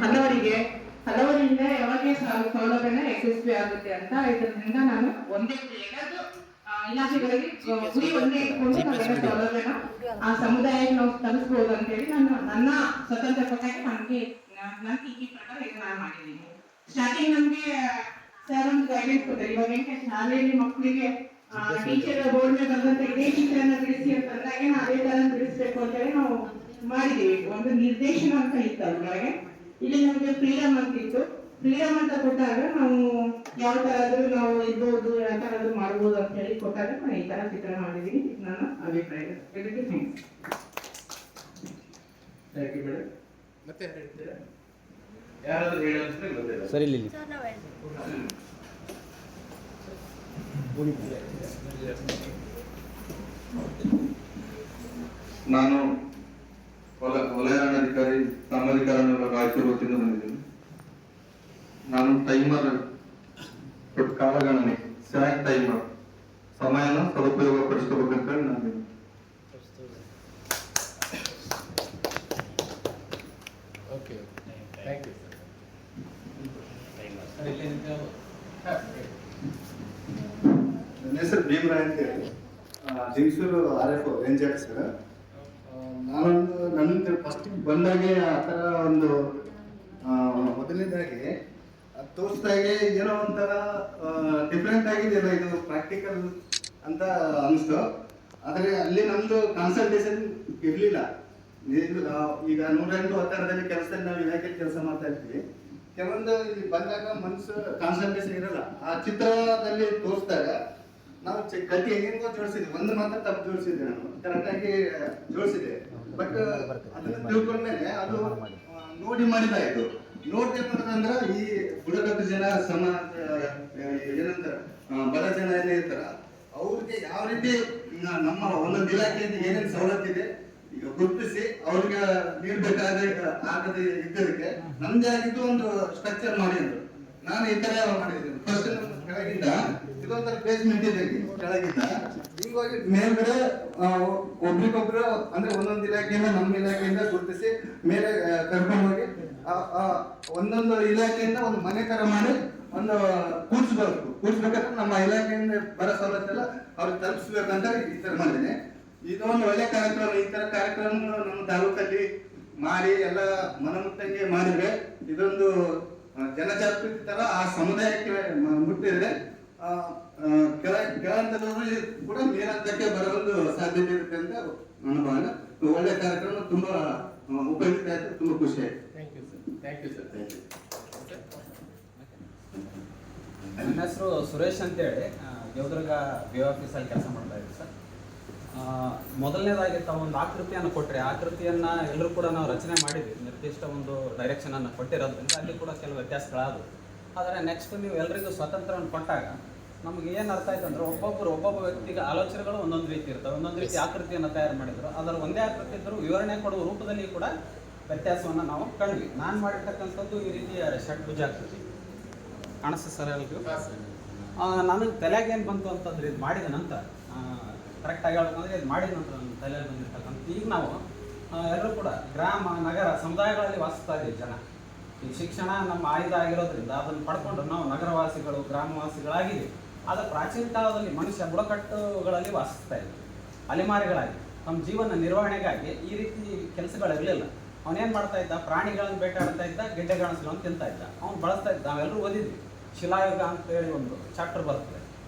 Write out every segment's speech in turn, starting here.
ಹಲವರಿಂದ ಯಾವಾಗ ಸೌಲಭ್ಯನ ಯಶಸ್ವಿ ಆಗುತ್ತೆ ಅಂತ ಇದರಿಂದ ನಾನು ಒಂದೇ ಎಲ್ಲರೂ ಇಲಾಖೆಗಳಿಗೆ ಗುರಿ ಒಂದೇ ಇಟ್ಕೊಂಡು ನಾವೆಲ್ಲ ಸೌಲಭ್ಯನ ಆ ಸಮುದಾಯಕ್ಕೆ ನಾವು ತಲುಪಿಸಬಹುದು ಅಂತ ಹೇಳಿ ನಾನು ನನ್ನ ಸ್ವತಂತ್ರ ಪಟ್ಟಾಗಿ ನನ್ನ ಟೀಚಿ ಪ್ರಕಾರ ಇದು ನಾನು ಮಾಡಿದ್ದೀನಿ. ಸ್ಟಾರ್ಟಿಂಗ್ ನಮಗೆ ಸರ್ ಒಂದು ಗೈಡೆನ್ಸ್ ಕೊಟ್ಟರೆ ಇವಾಗ ಹೆಂಗೆ ಶಾಲೆಯಲ್ಲಿ ಮಕ್ಕಳಿಗೆ ಟೀಚರ್ ಬೋರ್ಡ್ ಮೇಲೆ ಬಂದಂತ ಇದೇ ಚಿತ್ರನ ಬಿಡಿಸಿ ಅಂತಂದಾಗೆ ನಾವು ಅದೇ ತರ ಬಿಡಿಸ್ಬೇಕು ಅಂತ ಹೇಳಿ ನಾವು ಮಾಡಿದೀವಿ. ಒಂದು ನಿರ್ದೇಶನ ಅಂತ ಇತ್ತು ಅದ್ರೊಳಗೆ. ಇಲ್ಲಿ ನಮಗೆ ಫ್ರೀಡಮ್ ಅಂತ ಇತ್ತು. ಫ್ರೀಡಮ್ ಅಂತ ಕೊಟ್ಟಾಗ ನಾವು ಯಾವ ತರದ್ರು ನಾವು ಇರ್ಬೋದು, ಯಾವ ತರದ್ದು ಮಾಡ್ಬೋದು ಅಂತ ಹೇಳಿ ಕೊಟ್ಟಾಗ ನಾನು ಈ ತರ ಚಿತ್ರ ಮಾಡಿದೀನಿ. ನನ್ನ ಅಭಿಪ್ರಾಯ. ಮತ್ತೆ ಯಾರಾದ್ರೂ ಹೇಳೋದ್ರೆ ಸರಿ ಇಲ್ಲಿ ನಾನು ವಲಯಾಧಿಕಾರಿ ಸಾಮಾಜಿಕರಣ ರಾಯಚೂರು ವತಿಯಿಂದ ಬಂದಿದ್ದೀನಿ. ನಾನು ಟೈಮರ್ ಕಾಲಗಣನೆ ಸ್ಯಾಕ್ ಟೈಮರ್ ಸಮಯನ ಸದುಪಯೋಗ ಪಡಿಸ್ಕೋಬೇಕಂತ ಹೇಳಿ ನಾನು ನನ್ನ ಹೆಸರು ಭೀಮರಾಯ್ ಅಂತ ಹೇಳಿ ಜಿಂಗಸೂರು RF ರೇಂಜ್ ಸರ್. ನನ್ನ ಫಸ್ಟ್ ಬಂದಾಗೆ ಆ ಥರ ಒಂದು ಮೊದಲನೇದಾಗಿ ತೋರಿಸ್ದಾಗೆ ಏನೋ ಒಂಥರ ಡಿಫ್ರೆಂಟ್ ಆಗಿದೆಯಲ್ಲ ಇದು ಪ್ರಾಕ್ಟಿಕಲ್ ಅಂತ ಅನಿಸ್ತು. ಆದರೆ ಅಲ್ಲಿ ನಮ್ಮದು ಕಾನ್ಸಂಟ್ರೇಷನ್ ಇರಲಿಲ್ಲ. ಈಗ 108 ಒತ್ತಡದಲ್ಲಿ ಕೆಲಸದಲ್ಲಿ ನಾವು ಇಲಾಖೆಯಲ್ಲಿ ಕೆಲಸ ಮಾಡ್ತಾ ಇರ್ತೀವಿ. ಕೆಲವೊಂದು ಇಲ್ಲಿ ಬಂದಾಗ ಮನಸ್ಸು ಕಾನ್ಸಂಟ್ರೇಷನ್ ಇರಲ್ಲ. ಆ ಚಿತ್ರದಲ್ಲಿ ತೋರಿಸಿದಾಗ ನಾವು ಗಟ್ಟಿ ಹೆಂಗೋ ಜೋಡಿಸಿದ್ವಿ, ಒಂದು ಮಾತ್ರ ತಪ್ಪು ಜೋಡಿಸಿದ್ದೆ, ನಾನು ಕರೆಕ್ಟಾಗಿ ಜೋಡಿಸಿದೆ. ಬಟ್ ಅದನ್ನ ತಿಳ್ಕೊಂಡ್ಮೇಲೆ ಅದು ನೋಡಿ ಮಾಡಿದಾಯ್ತು. ನೋಡ್ದೆ ಮಾಡೋದಂದ್ರೆ ಈ ಬುಡಕಟ್ಟು ಜನ ಸಮಾಜ ಏನಂತಾರ ಬಡ ಜನ ಏನೇ ಇರ್ತಾರ ಅವ್ರಿಗೆ ಯಾವ ರೀತಿ ನಮ್ಮ ಒಂದೊಂದು ಇಲಾಖೆಯಿಂದ ಏನೇನು ಸವಲತ್ತು ಇದೆ ಈಗ ಗುರುತಿಸಿ ಅವ್ರಿಗೆ ನೀಡಬೇಕಾದ ಆಗದೆ ಇದ್ದದಕ್ಕೆ ನಮ್ದೇ ಆಗಿದ್ದು ಒಂದು ಸ್ಟ್ರಕ್ಚರ್ ಮಾಡಿ ಅಂದ್ರು. ನಾನು ಈ ತರ ಮಾಡಿದ್ದೀನಿ. ಫಸ್ಟ್ ಕೆಳಗಿಂದ ಇದೊಂಥರ ಬೇಸ್ಮೆಂಟ್ ಇದೆ, ಕೆಳಗಿಂದ ಹೀಗಾಗಿ ಮೇಲ್ಗಡೆ ಒಬ್ರಿಗೊಬ್ರು ಅಂದ್ರೆ ಒಂದೊಂದು ಇಲಾಖೆಯಿಂದ ನಮ್ಮ ಇಲಾಖೆಯಿಂದ ಗುರುತಿಸಿ ಮೇಲೆ ಕರ್ಕೊಂಡು ಹೋಗಿ ಒಂದೊಂದು ಇಲಾಖೆಯಿಂದ ಒಂದು ಮನೆ ತರ ಮಾಡಿ ಒಂದು ಕೂರ್ಸ್ಬೇಕಂದ್ರೆ ನಮ್ಮ ಇಲಾಖೆಯಿಂದ ಬರೋ ಸವಲತ್ತೆಲ್ಲ ಅವ್ರಿಗೆ ತಲುಪಿಸ್ಬೇಕಂತ ಈ ತರ ಮಾಡಿದ್ದೀನಿ. ಇದೊಂದು ಒಳ್ಳೆ ಕಾರ್ಯಕ್ರಮ. ಈ ತರ ಕಾರ್ಯಕ್ರಮ ನಮ್ಮ ತಾಲೂಕಲ್ಲಿ ಮಾಡಿ ಎಲ್ಲ ಮನಮುಟ್ಟಂಗೆ ಮಾಡಿದ್ರೆ ಇದೊಂದು ಜನಜಾಗೃತಿ ತರ ಆ ಸಮುದಾಯಕ್ಕೆ ಮುಟ್ಟಿದ್ರೆ ಕೆಳಹಂತದವರು ಕೂಡ ಮೇಲಂತಕ್ಕೆ ಬರಲು ಸಾಧ್ಯತೆ ಇರುತ್ತೆ ಅಂತ ನನ್ನ ಭಾವನೆ. ಒಳ್ಳೆ ಕಾರ್ಯಕ್ರಮ, ತುಂಬಾ ಉಪಯುಕ್ತ ಆಯ್ತು, ತುಂಬಾ ಖುಷಿ ಆಯ್ತು. Thank you sir. ನನ್ನ ಹೆಸರು ಸುರೇಶ್ ಅಂತೇಳಿ ದೇವದುರ್ಗ BO ಆಫೀಸಲ್ಲಿ ಕೆಲಸ ಮಾಡ್ತಾ ಇದ್ದೀವಿ ಸರ್. ಮೊದಲನೇದಾಗಿ ತಾವು ಒಂದು ಆಕೃತಿಯನ್ನು ಕೊಟ್ಟರೆ, ಆಕೃತಿಯನ್ನು ಎಲ್ಲರೂ ಕೂಡ ನಾವು ರಚನೆ ಮಾಡಿದ್ವಿ. ನಿರ್ದಿಷ್ಟ ಒಂದು ಡೈರೆಕ್ಷನನ್ನು ಕೊಟ್ಟಿರೋದ್ರಿಂದ ಅಲ್ಲಿ ಕೂಡ ಕೆಲವು ವ್ಯತ್ಯಾಸಗಳಾದವು. ಆದರೆ ನೆಕ್ಸ್ಟ್ ನೀವು ಎಲ್ಲರಿಗೂ ಸ್ವಾತಂತ್ರ್ಯವನ್ನು ಕೊಟ್ಟಾಗ ನಮಗೆ ಏನು ಅರ್ಥ ಆಯ್ತು ಅಂದರೆ ಒಬ್ಬೊಬ್ಬ ವ್ಯಕ್ತಿಗೆ ಆಲೋಚನೆಗಳು ಒಂದೊಂದು ರೀತಿ ಇರ್ತವೆ. ಒಂದೊಂದು ರೀತಿ ಆಕೃತಿಯನ್ನು ತಯಾರು ಮಾಡಿದ್ರು. ಅದರ ಒಂದೇ ಆಕೃತಿ ಇದ್ದರೂ ವಿವರಣೆ ಕೊಡುವ ರೂಪದಲ್ಲಿ ಕೂಡ ವ್ಯತ್ಯಾಸವನ್ನು ನಾವು ಕಂಡ್ವಿ. ನಾನು ಮಾಡಿರ್ತಕ್ಕಂಥದ್ದು ಈ ರೀತಿಯ ಷಡ್ಭುಜಾಕೃತಿ ಕಾಣಿಸ್ತದೆ ಸರ್ ಎಲ್ರಿಗೂ. ನನಗೆ ತಲೆಗೆ ಏನು ಬಂತು ಅಂತಂದ್ರೆ ಇದು ಮಾಡಿದ ನಂತರ ಕರೆಕ್ಟಾಗಿ ಹೇಳ್ಬೇಕಂದ್ರೆ ಇದು ಮಾಡಿದ ನಂತರ ನನ್ನ ತಲೆಯಲ್ಲಿ ಬಂದಿರ್ತಕ್ಕಂಥ ಈಗ ನಾವು ಎಲ್ಲರೂ ಕೂಡ ಗ್ರಾಮ ನಗರ ಸಮುದಾಯಗಳಲ್ಲಿ ವಾಸಿಸ್ತಾ ಇದ್ದೀವಿ ಜನ. ಈ ಶಿಕ್ಷಣ ನಮ್ಮ ಆಯುಧ ಆಗಿರೋದ್ರಿಂದ ಅದನ್ನು ಪಡ್ಕೊಂಡು ನಾವು ನಗರವಾಸಿಗಳು ಗ್ರಾಮವಾಸಿಗಳಾಗಿದ್ದೀವಿ. ಆದರೆ ಪ್ರಾಚೀನ ಕಾಲದಲ್ಲಿ ಮನುಷ್ಯ ಬುಡಕಟ್ಟುಗಳಲ್ಲಿ ವಾಸಿಸ್ತಾ ಇದ್ದರು. ಅಲೆಮಾರಿಗಳಾಗಿ ನಮ್ಮ ಜೀವನ ನಿರ್ವಹಣೆಗಾಗಿ ಈ ರೀತಿ ಕೆಲಸಗಳಿರಲಿಲ್ಲ. ಅವನೇನು ಮಾಡ್ತಾ ಇದ್ದ, ಪ್ರಾಣಿಗಳನ್ನು ಬೇಟಾಡ್ತಾ ಇದ್ದ, ಗೆಡ್ಡೆಗಾಣಿಸ್ಗಳನ್ನು ತಿಂತಾ ಇದ್ದ. ಅವ್ನು ಬಳಸ್ತಾ ಇದ್ದ. ನಾವೆಲ್ಲರೂ ಓದಿದ್ವಿ. ಶಿಲಾಯುಗ ಅಂತೇಳಿ ಒಂದು ಚಾಪ್ಟರ್ ಬರ್ತದೆ,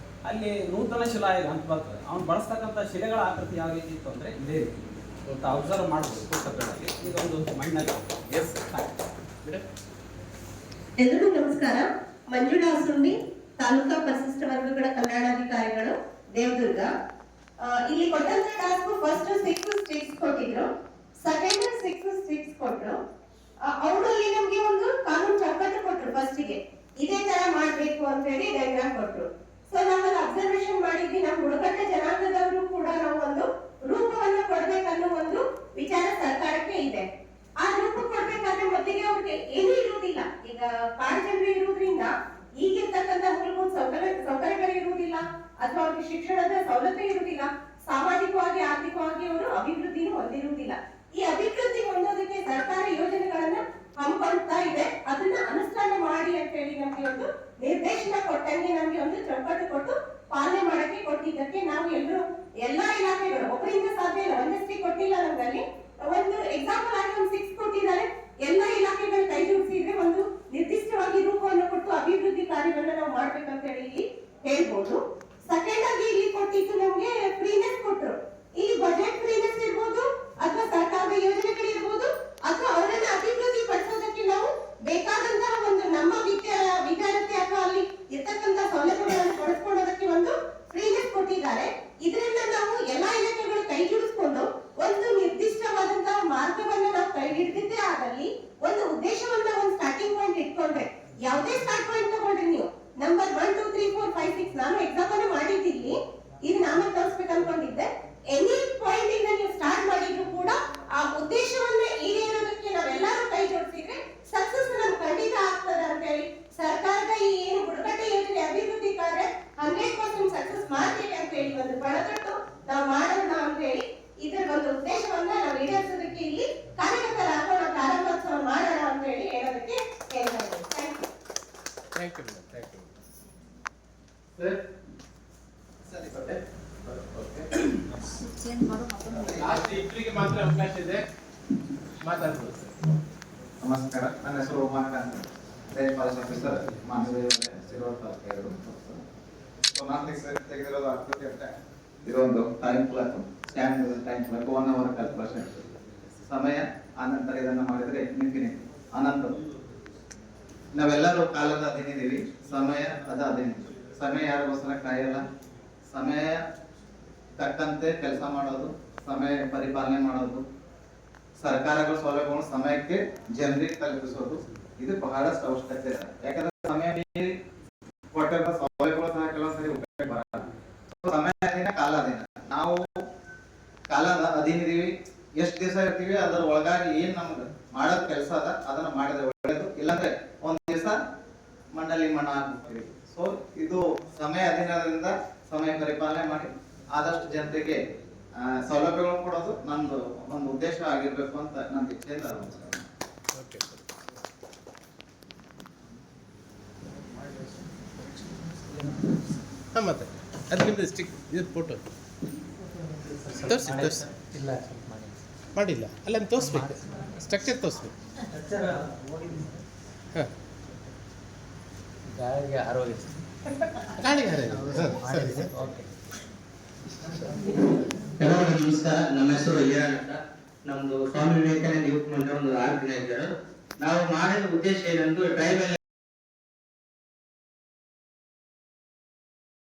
ಅಲ್ಲಿ ನೂತನ ಶಿಲಾಯುಗ ಅಂತ ಬರ್ತದೆ. ಅವ್ನು ಬಳಸ್ತಕ್ಕಂಥ ಶಿಲೆಗಳ ಆಕೃತಿ ಯಾವ ರೀತಿ ಇತ್ತು ಅಂದರೆ ಇದೇ ರೀತಿ ಅಬ್ಸರ್ವ್ ಮಾಡ್ಬೋದು ಪುಸ್ತಕಗಳಲ್ಲಿ. ಇದೊಂದು ಮಣ್ಣಲ್ಲಿ. ಎಲ್ರಿಗೂ ನಮಸ್ಕಾರ. ಮಂಜುಳಾ ಸುಂಡಿ, ತಾಲೂಕಾ ಪರಿಶಿಷ್ಟ ವರ್ಗಗಳ ಕಲ್ಯಾಣಾಧಿಕಾರಿಗಳು, ದೇವದುರ್ಗ. ಇಲ್ಲಿ ಕೊಟ್ಟಂತ ಟಾಸ್ಕ್ ಫಸ್ಟ್ 6 ಸ್ಟಿಕ್ಸ್ ಕೊಟ್ಟಿದ್ರು, ಸೆಕೆಂಡ್ 6 ಸ್ಟಿಕ್ಸ್ ಕೊಟ್ರು. ಅವರಲ್ಲಿ ನಮ್ಗೆ ಒಂದು ಕಾನೂನು ಚೌಕಟ್ಟು ಕೊಟ್ರು. ಫಸ್ಟಿಗೆ ಇದೇ ತರ ಮಾಡ್ಬೇಕು ಅಂತ ಹೇಳಿ ಡಯಾಗ್ರಾಮ್ ಕೊಟ್ರು. ಸೊ ನಾವಲ್ಲಿ ಅಬ್ಸರ್ವೇಷನ್ ಮಾಡಿದ್ವಿ, ನಮ್ಮ ಬುಡಕಟ್ಟು ಜನಾಂಗದವರು ಕೂಡ ನಾವು ಒಂದು ರೂಪವನ್ನು ಕೊಡ್ಬೇಕನ್ನೋ ಒಂದು ವಿಚಾರ ಸರ್ಕಾರಕ್ಕೆ ಇದೆ. ಆ ರೂಪ ಕೊಡ್ಬೇಕಾದ್ರೆ ಮೊದಲಿಗೆ ಅವ್ರಿಗೆ ಏನೂ ಇರುವುದಿಲ್ಲ. ಈಗ ಕಾಡು ಜನರು ಇರುವುದರಿಂದ ಈಗಿರ್ತಕ್ಕಂಥ ಮೂಲಭೂತ ಸೌಕರ್ಯಗಳು ಇರುವುದಿಲ್ಲ, ಅಥವಾ ಅವ್ರಿಗೆ ಶಿಕ್ಷಣದ ಸೌಲಭ್ಯ ಇರುವುದಿಲ್ಲ, ಸಾಮಾಜಿಕವಾಗಿ ಆರ್ಥಿಕವಾಗಿ ಅವರು ಅಭಿವೃದ್ಧಿನೂ ಹೊಂದಿರುವುದಿಲ್ಲ. ಈ ಅಭಿವೃದ್ಧಿ ಹೊಂದೋದಕ್ಕೆ ಸರ್ಕಾರ ಯೋಜನೆಗಳನ್ನ ಹಮ್ಮಿಕೊಳ್ತಾ ಇದೆ. ಅದನ್ನ ಅನುಷ್ಠಾನ ಮಾಡಿ ಅಂತ ಹೇಳಿ ನಮ್ಗೆ ಒಂದು ನಿರ್ದೇಶನ ಕೊಟ್ಟಂಗೆ ನಮ್ಗೆ ಒಂದು ಚೌಕಟ್ಟು ಕೊಟ್ಟು ಪಾಲನೆ ಮಾಡಕ್ಕೆ ಕೊಟ್ಟಿದ್ದಕ್ಕೆ ನಾವು ಎಲ್ಲಾ ಇಲಾಖೆಗಳು ಒಬ್ಬರಿಂದ ಸಾಧ್ಯ ಇಲ್ಲ, ಒಂದಷ್ಟೇ ಕೊಟ್ಟಿಲ್ಲ. ನಮ್ಮಲ್ಲಿ ಒಂದು ಎಕ್ಸಾಂಪಲ್ ಆಗಿ ಒಂದು 6 ಕೊಟ್ಟಿದ್ದಾರೆ. ಎಲ್ಲಾ ಇಲಾಖೆಗಳು ಕೈ ಜೋಡಿಸಿದ್ರೆ ಒಂದು ನಿರ್ದಿಷ್ಟವಾಗಿ ರೂಪವನ್ನು ಕೊಟ್ಟು ಅಭಿವೃದ್ಧಿ ಕಾರ್ಯಗಳನ್ನ ನಾವು ಮಾಡ್ಬೇಕಂತ ಹೇಳಿ ಇಲ್ಲಿ ಹೇಳ್ಬೋದು. ಸೆಕೆಂಡ್ ಆಗಿ ಇಲ್ಲಿ ಕೊಟ್ಟಿದ್ದು ನಮ್ಗೆ ಫ್ರೀನೆಸ್ ಕೊಟ್ಟರು. ಇಲ್ಲಿ ಬಜೆಟ್ ಫ್ರೀನೆಸ್ ಇರ್ಬೋದು ಅಥವಾ ಸರ್ಕಾರದ ಯೋಜನೆಗಳಿರ್ಬೋದು ಅಥವಾ ಅವರನ್ನ ಅಭಿವೃದ್ಧಿ ಪಡಿಸೋದಕ್ಕೆ ನಾವು ಬೇಕಾದಂತಹ ಒಂದು ನಮ್ಮ ವಿದ್ಯಾರ್ಥಿ ಅಥವಾ ಅಲ್ಲಿ ಇರ್ತಕ್ಕಂಥ ಸೌಲಭ್ಯಗಳನ್ನು ಪಡಿಸ್ಕೊಳ್ಳೋದಕ್ಕೆ ಒಂದು ಫ್ರೀನೆಸ್ ಕೊಟ್ಟಿದ್ದಾರೆ. ಇದರಿಂದ ನಾವು ಎಲ್ಲಾ ಇಲಾಖೆಗಳು ಕೈ ಜೋಡಿಸ್ಕೊಂಡು ಒಂದು ನಿರ್ದಿಷ್ಟವಾದಂತಹ ಮಾರ್ಗವನ್ನ ನಾವು ಕೈ ಹಿಡಿದಿದ್ದೇ ಆದಲ್ಲಿ ಒಂದು ಉದ್ದೇಶವನ್ನ ಒಂದು ಸ್ಟಾರ್ಟಿಂಗ್ ಪಾಯಿಂಟ್ ಇಟ್ಕೊಂಡ್ರೆ ಯಾವುದೇ ಸ್ಟಾರ್ಟ್ ಪಾಯಿಂಟ್ ತಗೊಂಡ್ರೆ ನೀವು ನಂಬರ್ 1 2 3 4 5 6 ನಾನು ಎಕ್ಸಾಂಪಲ್ ಮಾಡಿದ್ದೀನಿ. ಇದು ನಾನೇ ತೋರಿಸ್ಬೇಕು ಅನ್ಕೊಂಡಿದ್ದೆ. ಎನಿ ಪಾಯಿಂಟ್ ಇಂದ ನೀವು ಸ್ಟಾರ್ಟ್ ಮಾಡಿದ್ರು ಕೂಡ ಆ ಉದ್ದೇಶವನ್ನ ಈಡೇರೋದಕ್ಕೆ ನಾವೆಲ್ಲರೂ ಕೈ ಜೋಡಿಸಿದ್ರೆ ಸಕ್ಸಸ್ ನಮ್ಗೆ ಖಂಡಿತ ಆಗ್ತದೆ ಅಂತ ಹೇಳಿ ಸರ್ಕಾರದ ಈ ಏನು ಬುಡಕಟ್ಟು ಯೋಜನೆ ಅಭಿವೃದ್ಧಿ ಕಾರ್ಯ 100% ಸಕ್ಸಸ್ ಮಾಡ್ತೀವಿ ಅಂತ ಹೇಳಿ ಒಂದು ಪಣತೊಟ್ಟು ನಾವು ಮಾಡೋಣ ಅಂತ ಹೇಳಿ ಇದರ ಒಂದು ಉದ್ದೇಶವನ್ನ ನಾವು ಈಡೇರಿಸೋದಕ್ಕೆ ಇಲ್ಲಿ ಕಾರ್ಯಕರ್ತರಾಗೋಣ, ಪ್ರಾರಂಭೋತ್ಸವ ಮಾಡೋಣ ಅಂತ ಹೇಳಿ ಹೇಳೋದಕ್ಕೆ ಹೇಳ್ತಾ ಇದ್ದೀನಿ. Thank you madam, thank you sir. ಸರಿ ಬಟ್ಟೆ ಲಾಸ್ಟ್ ಇಬ್ಬರಿಗೆ ಮಾತ್ರ ಅವಕಾಶ ಇದೆ, ಮಾತಾಡ್ಬೋದು ಸರ್. ನಮಸ್ಕಾರ, ನನ್ನ ಹೆಸರು ಉಮಾಕಾಂತ್, ರೇಂಜ್ ಫಾರೆಸ್ಟ್ ಆಫೀಸರ್, ಮಾನವೀಯ ಸಿರೋಡ್ ತಾಲೂಕು. ಸೊ ನಾನು ತೆಗೆದಿರೋದು ಆಕೃತಿ ಅಂತ ಇದೊಂದು time clock, scan time clock 1 hour calculation. ಸಮಯ ಆನಂತರ ಇದನ್ನು ಮಾಡಿದರೆ ಇನ್ಫಿನಿಟಿ ಅನಂತ. ನಾವೆಲ್ಲರೂ ಕಾಲದ ಅಧೀನಿದ್ದೀವಿ, ಸಮಯ ಅದ ಅಧೀನ. ಸಮಯ ಯಾರಿಗೋಸ್ಕರ ಕಾಯಲ್ಲ. ಸಮಯ ತಕ್ಕಂತೆ ಕೆಲಸ ಮಾಡೋದು, ಸಮಯ ಪರಿಪಾಲನೆ ಮಾಡೋದು, ಸರ್ಕಾರಗಳ ಸೌಲಭ್ಯಗಳು ಸಮಯಕ್ಕೆ ಜನರಿಗೆ ತಲುಪಿಸೋದು ಇದು ಬಹಳಷ್ಟು ಅವಶ್ಯಕತೆ ಇದೆ. ಯಾಕಂದ್ರೆ ಸಮಯ ಮೀರಿ ಕೊಟ್ಟಿರೋ ಸೌಲಭ್ಯಗಳು ಸಹ ಕೆಲವೊಂದ್ಸರಿ ಉಪಯೋಗ ಬರಲ್ಲ. ಸಮಯ ಅಧೀನ, ಕಾಲ ಅಧೀನ. ನಾವು ಕಾಲದ ಅಧೀನ ಇದೀವಿ, ಎಷ್ಟು ದಿವಸ ಇರ್ತೀವಿ ಅದರ ಒಳಗಾಗಿ ಏನ್ ನಮ್ಗೆ ಮಾಡೋದ್ ಕೆಲಸ ಅದ ಅದನ್ನ ಮಾಡಿದ್ರೆ ಒಳ್ಳೇದು. ಇಲ್ಲಾಂದ್ರೆ ಒಂದ್ ದಿವಸ ಮಣ್ಣಲ್ಲಿ ಮಣ್ಣ ಹಾಕ್ಬಿಡ್ತೀವಿ. ಸೊ ಇದು ಸಮಯ ಅಧೀನದಿಂದ ಸಮಯ ಪರಿಪಾಲನೆ ಮಾಡಿ ಆದಷ್ಟು ಜನತೆಗೆ ಸೌಲಭ್ಯಗಳನ್ನು ಕೊಡೋದು ನಂದು ಒಂದು ಉದ್ದೇಶ ಆಗಿರ್ಬೇಕು ಅಂತ ನನ್ನ ಇಚ್ಛೆಯಿಂದ. Okay sir. ಹಾಂ ಮತ್ತೆ ಅದು ನಿಮ್ಮದು ಸ್ಟಿಕ್ ಇದು ಫೋಟೋ ತೋರಿಸಿ ಇಲ್ಲ ಮಾಡಿಲ್ಲ ಅಲ್ಲ ತೋರಿಸ್ಬೇಕು, ಸ್ಟ್ರಕ್ಚರ್ ತೋರಿಸ್ಬೇಕು. ಹಾಂ ಗಾಳಿಗೆ ಆರೋಗ್ಯ ಗಾಳಿಗೆ ಸರಿ ಸರ್. ಓಕೆ. ಎಲ್ಲರಿಗೂ ನಮಸ್ಕಾರ. ನಮ್ಮ ಹೆಸರು ಈರಣ್ಣ ಅಂತ. ನಮ್ದು ಸ್ವಾಮಿ ವಿವೇಕಾನಂದ ಯೂತ್ ಮಂಡಳ ಒಂದು ಆರ್ಗನೈಸರ್. ನಾವು ಮಾಡಿದ ಉದ್ದೇಶ ಏನಂದ್ರೆ ಟ್ರೈಬಲ್